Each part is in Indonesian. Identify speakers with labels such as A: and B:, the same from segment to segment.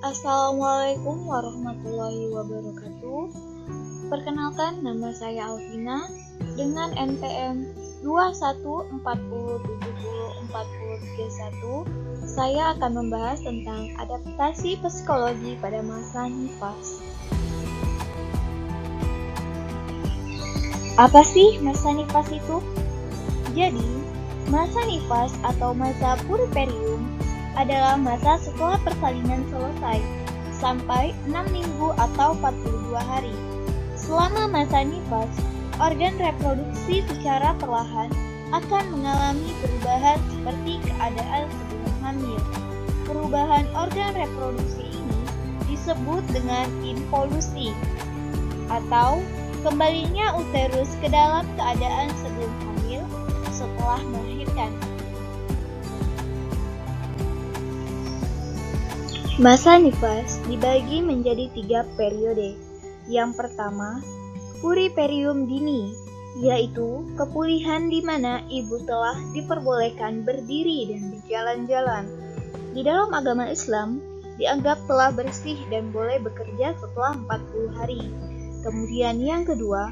A: Assalamualaikum warahmatullahi wabarakatuh. Perkenalkan, nama saya Alvina dengan NPM 2140704031. Saya akan membahas tentang adaptasi psikologi pada masa nifas. Apa sih masa nifas itu? Jadi, masa nifas atau masa puerperium adalah masa setelah persalinan selesai sampai 6 minggu atau 42 hari. Selama masa nifas, organ reproduksi secara perlahan akan mengalami perubahan seperti keadaan sebelum hamil. Perubahan organ reproduksi ini disebut dengan involusi atau kembalinya uterus ke dalam keadaan sebelum hamil setelah melahirkan. Masa nifas dibagi menjadi 3 periode. Yang pertama, puerperium dini, yaitu kepulihan di mana ibu telah diperbolehkan berdiri dan berjalan-jalan. Di dalam agama Islam, dianggap telah bersih dan boleh bekerja setelah 40 hari. Kemudian yang kedua,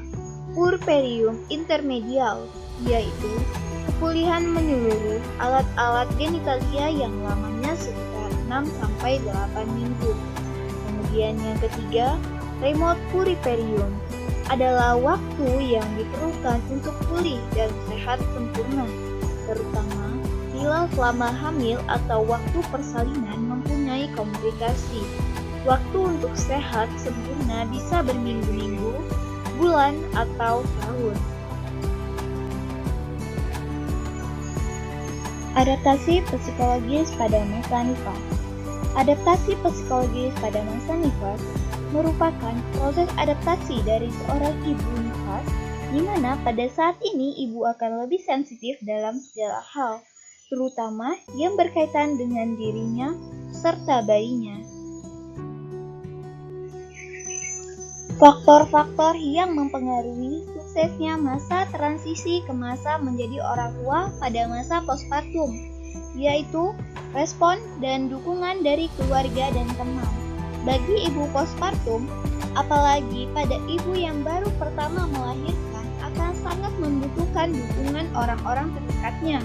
A: puerperium intermedial, yaitu kepulihan menyeluruh alat-alat genitalia yang lamanya sekitar 6-8 minggu. Kemudian yang ketiga, remote puerperium adalah waktu yang diperlukan untuk pulih dan sehat sempurna, terutama bila selama hamil atau waktu persalinan mempunyai komplikasi. Waktu untuk sehat sempurna bisa berminggu-minggu, bulan, atau tahun. Adaptasi psikologis pada masa nifas. Adaptasi psikologis pada masa nifas merupakan proses adaptasi dari seorang ibu nifas, di mana pada saat ini ibu akan lebih sensitif dalam segala hal, terutama yang berkaitan dengan dirinya serta bayinya. Faktor-faktor yang mempengaruhi suksesnya masa transisi ke masa menjadi orang tua pada masa postpartum, yaitu respon dan dukungan dari keluarga dan teman. Bagi ibu postpartum, apalagi pada ibu yang baru pertama melahirkan, akan sangat membutuhkan dukungan orang-orang terdekatnya,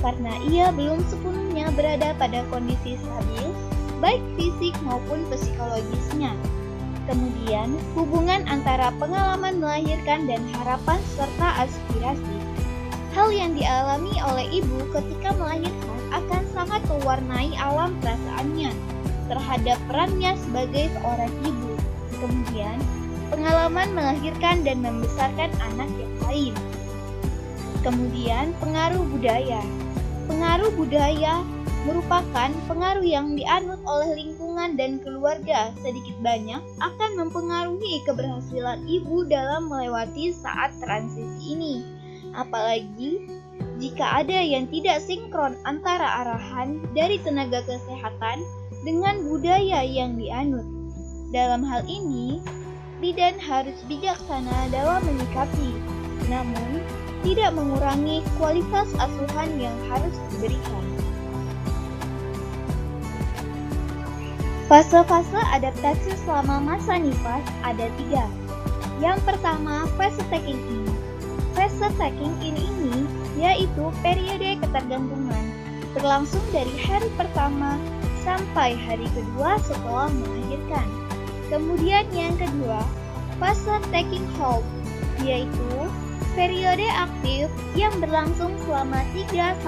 A: karena ia belum sepenuhnya berada pada kondisi stabil, baik fisik maupun psikologisnya. Kemudian, hubungan antara pengalaman melahirkan dan harapan serta aspirasi. Hal yang dialami oleh ibu ketika melahirkan akan sangat mewarnai alam perasaannya terhadap perannya sebagai seorang ibu. Kemudian, pengalaman melahirkan dan membesarkan anak yang lain. Kemudian, pengaruh budaya. Pengaruh budaya merupakan pengaruh yang dianut oleh lingkungan dan keluarga, sedikit banyak akan mempengaruhi keberhasilan ibu dalam melewati saat transisi ini. Apalagi jika ada yang tidak sinkron antara arahan dari tenaga kesehatan dengan budaya yang dianut. Dalam hal ini, bidan harus bijaksana dalam menyikapi, namun tidak mengurangi kualitas asuhan yang harus diberikan. Fase-fase adaptasi selama masa nifas ada 3. Yang pertama, fase taking in. Fase taking in ini yaitu periode ketergantungan, berlangsung dari hari pertama sampai hari kedua setelah melahirkan. Kemudian yang kedua, fase taking hold, yaitu periode aktif yang berlangsung selama 3-10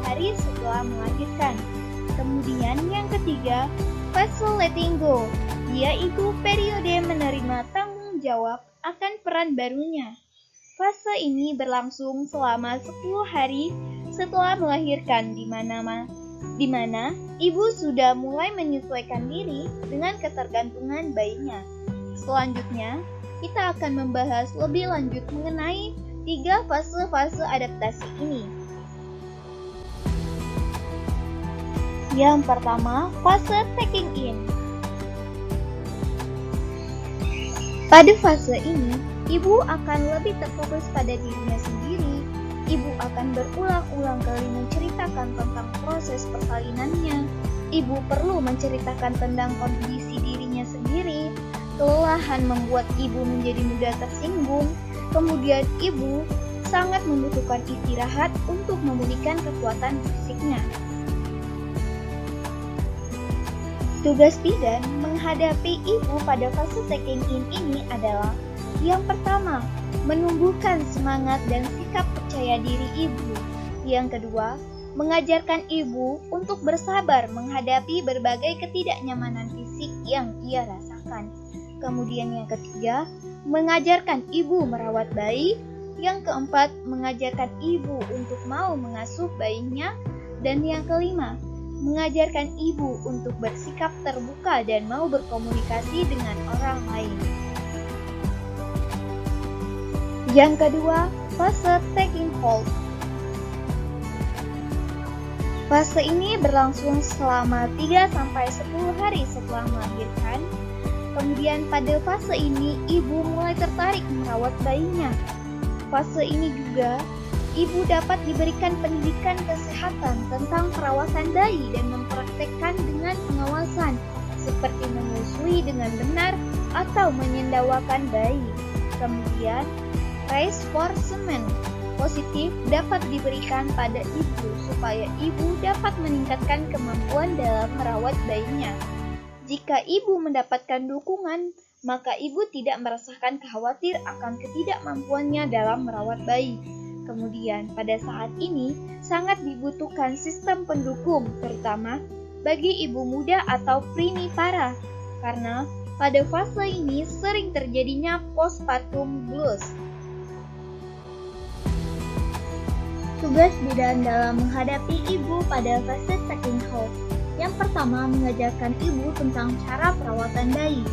A: hari setelah melahirkan. Kemudian yang ketiga, fase letting go, yaitu periode menerima tanggung jawab akan peran barunya. Fase ini berlangsung selama 10 hari setelah melahirkan, di mana ibu sudah mulai menyesuaikan diri dengan ketergantungan bayinya. Selanjutnya, kita akan membahas lebih lanjut mengenai 3 fase-fase adaptasi ini. Yang pertama, fase taking in. Pada fase ini, ibu akan lebih terfokus pada dirinya sendiri. Ibu akan berulang-ulang kali menceritakan tentang proses persalinannya. ibu perlu menceritakan tentang kondisi dirinya sendiri. Kelelahan membuat ibu menjadi mudah tersinggung. Kemudian ibu sangat membutuhkan istirahat untuk memulihkan kekuatan fisiknya. Tugas bidan menghadapi ibu pada fase taking in ini adalah: yang pertama, menumbuhkan semangat dan sikap percaya diri ibu. Yang kedua, mengajarkan ibu untuk bersabar menghadapi berbagai ketidaknyamanan fisik yang ia rasakan. Kemudian yang ketiga, mengajarkan ibu merawat bayi. Yang keempat, mengajarkan ibu untuk mau mengasuh bayinya. Dan yang kelima, mengajarkan ibu untuk bersikap terbuka dan mau berkomunikasi dengan orang lain. Yang kedua, fase taking hold. Fase ini berlangsung selama 3-10 hari setelah melahirkan. Kemudian pada fase ini ibu mulai tertarik merawat bayinya. Fase ini juga ibu dapat diberikan pendidikan kesehatan tentang perawatan bayi dan mempraktekkan dengan pengawasan, seperti menyusui dengan benar atau menyendawakan bayi. Kemudian, reinforcement positif dapat diberikan pada ibu supaya ibu dapat meningkatkan kemampuan dalam merawat bayinya. Jika ibu mendapatkan dukungan, maka ibu tidak merasakan khawatir akan ketidakmampuannya dalam merawat bayi. Kemudian, pada saat ini sangat dibutuhkan sistem pendukung, terutama bagi ibu muda atau primipara, karena pada fase ini sering terjadinya postpartum blues. Tugas bidan dalam menghadapi ibu pada fase taking hold. Yang pertama, mengajarkan ibu tentang cara perawatan bayi.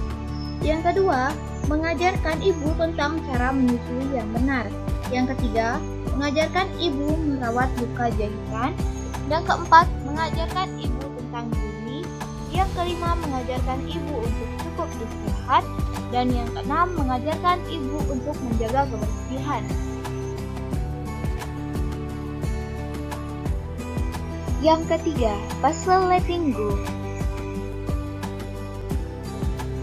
A: Yang kedua, mengajarkan ibu tentang cara menyusui yang benar. Yang ketiga, mengajarkan ibu merawat luka jahitan. Yang keempat, mengajarkan ibu tentang gizi. Yang kelima, mengajarkan ibu untuk cukup istirahat. Dan yang keenam, mengajarkan ibu untuk menjaga kebersihan. Yang ketiga, fase letting go.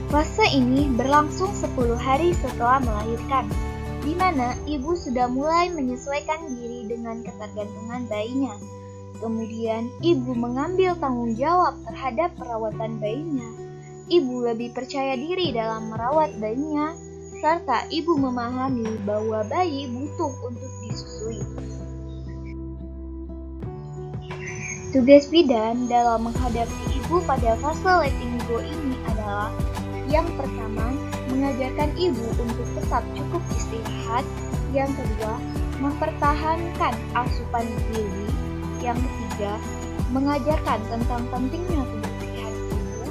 A: Fase ini berlangsung 10 hari setelah melahirkan, di mana ibu sudah mulai menyesuaikan diri dengan ketergantungan bayinya. Kemudian, ibu mengambil tanggung jawab terhadap perawatan bayinya. Ibu lebih percaya diri dalam merawat bayinya, serta ibu memahami bahwa bayi butuh untuk disusui. Tugas bidan dalam menghadapi ibu pada fase letting go ini adalah: yang pertama, mengajarkan ibu untuk tetap cukup istirahat. Yang kedua, mempertahankan asupan gizi. Yang ketiga, mengajarkan tentang pentingnya kebersihan ibu.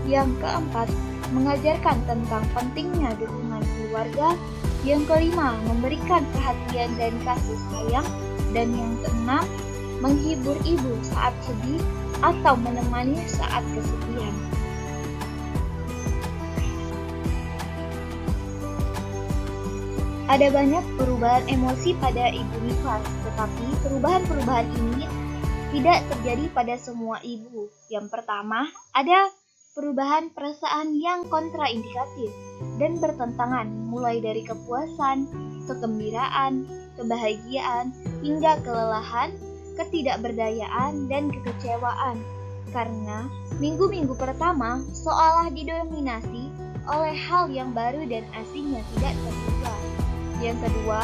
A: Yang keempat, mengajarkan tentang pentingnya dukungan keluarga. Yang kelima, memberikan perhatian dan kasih sayang. Dan yang keenam, menghibur ibu saat sedih atau menemani saat kesepian. Ada banyak perubahan emosi pada ibu nifas, tetapi perubahan-perubahan ini tidak terjadi pada semua ibu. Yang pertama, ada perubahan perasaan yang kontraindikatif dan bertentangan, mulai dari kepuasan, kegembiraan, kebahagiaan, hingga kelelahan, ketidakberdayaan, dan kekecewaan. Karena minggu-minggu pertama seolah didominasi oleh hal yang baru dan asing yang tidak terduga. Yang kedua,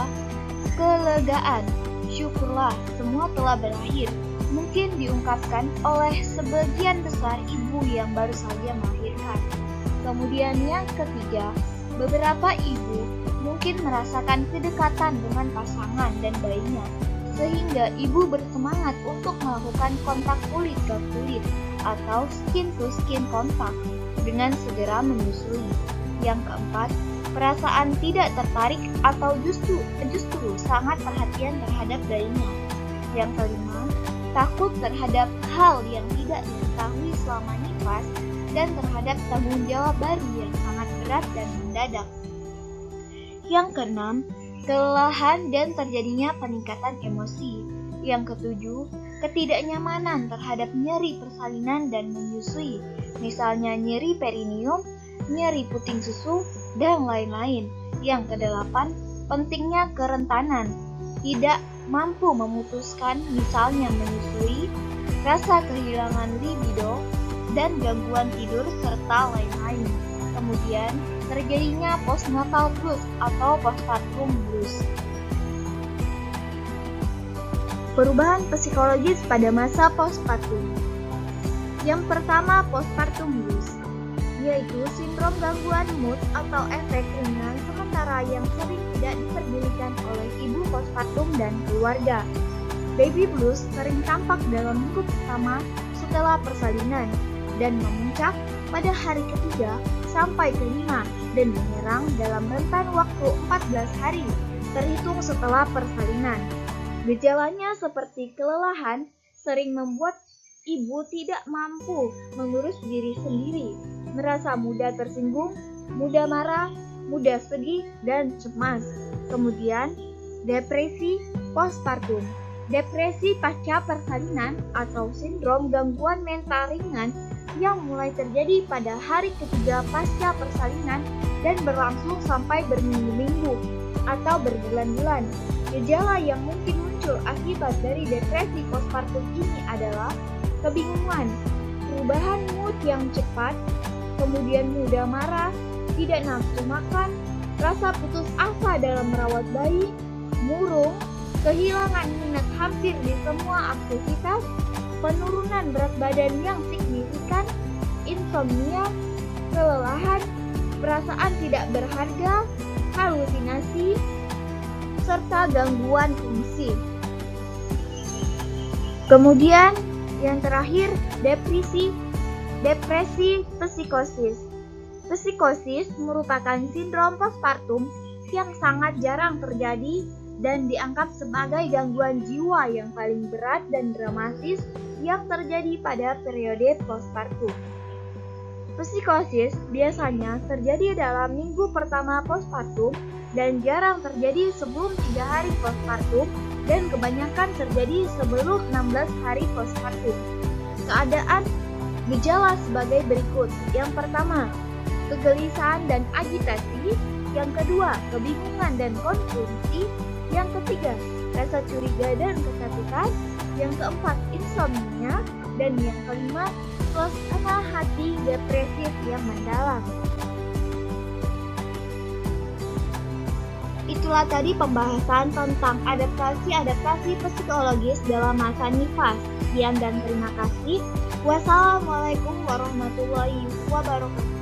A: kelegaan. Syukurlah, semua telah berakhir. Mungkin diungkapkan oleh sebagian besar ibu yang baru saja melahirkan. Kemudian yang ketiga, beberapa ibu mungkin merasakan kedekatan dengan pasangan dan bayinya, sehingga ibu bersemangat untuk melakukan kontak kulit ke kulit atau skin to skin kontak dengan segera menyusui. Yang keempat, perasaan tidak tertarik atau justru sangat perhatian terhadap bayinya. Yang kelima, takut terhadap hal yang tidak diketahui selama nifas dan terhadap tanggung jawab baru yang sangat berat dan mendadak. Yang keenam, kelelahan dan terjadinya peningkatan emosi. Yang ketujuh, ketidaknyamanan terhadap nyeri persalinan dan menyusui, misalnya nyeri perineum, nyeri puting susu, dan lain-lain. Yang kedelapan, pentingnya kerentanan, tidak mampu memutuskan, misalnya menyusui, rasa kehilangan libido, dan gangguan tidur, serta lain-lain. Kemudian, terjadinya postnatal blues atau postpartum blues. Perubahan psikologis pada masa postpartum. Yang pertama, postpartum blues, yaitu sindrom gangguan mood atau efek ringan sementara yang sering tidak diperdulikan oleh ibu postpartum dan keluarga. Baby blues sering tampak dalam minggu pertama setelah persalinan dan memuncak pada hari ketiga sampai kelima dan menyerang dalam rentan waktu 14 hari terhitung setelah persalinan. Gejalanya seperti kelelahan sering membuat ibu tidak mampu mengurus diri sendiri, merasa mudah tersinggung, mudah marah, mudah sedih, dan cemas. Kemudian, depresi postpartum. Depresi pasca persalinan atau sindrom gangguan mental ringan yang mulai terjadi pada hari ketiga pasca persalinan dan berlangsung sampai berminggu-minggu atau berbulan-bulan. Gejala yang mungkin muncul akibat dari depresi postpartum ini adalah kebingungan, perubahan mood yang cepat, kemudian mudah marah, tidak nafsu makan, rasa putus asa dalam merawat bayi, murung, kehilangan minat hampir di semua aktivitas, penurunan berat badan yang signifikan, insomnia, kelelahan, perasaan tidak berharga, halusinasi, serta gangguan fungsi. Kemudian yang terakhir, depresi psikosis. Psikosis merupakan sindrom postpartum yang sangat jarang terjadi dan dianggap sebagai gangguan jiwa yang paling berat dan dramatis yang terjadi pada periode postpartum. Psikosis biasanya terjadi dalam minggu pertama postpartum dan jarang terjadi sebelum 3 hari postpartum dan kebanyakan terjadi sebelum 16 hari postpartum. Keadaan gejala sebagai berikut. Yang pertama, kegelisahan dan agitasi. Yang kedua, kebingungan dan konfusi. Yang ketiga, rasa curiga dan ketakutan. Yang keempat, insomnia. Dan yang kelima, suasana hati depresif yang mendalam. Itulah tadi pembahasan tentang adaptasi psikologis dalam masa nifas. Sekian dan terima kasih. Wassalamualaikum warahmatullahi wabarakatuh.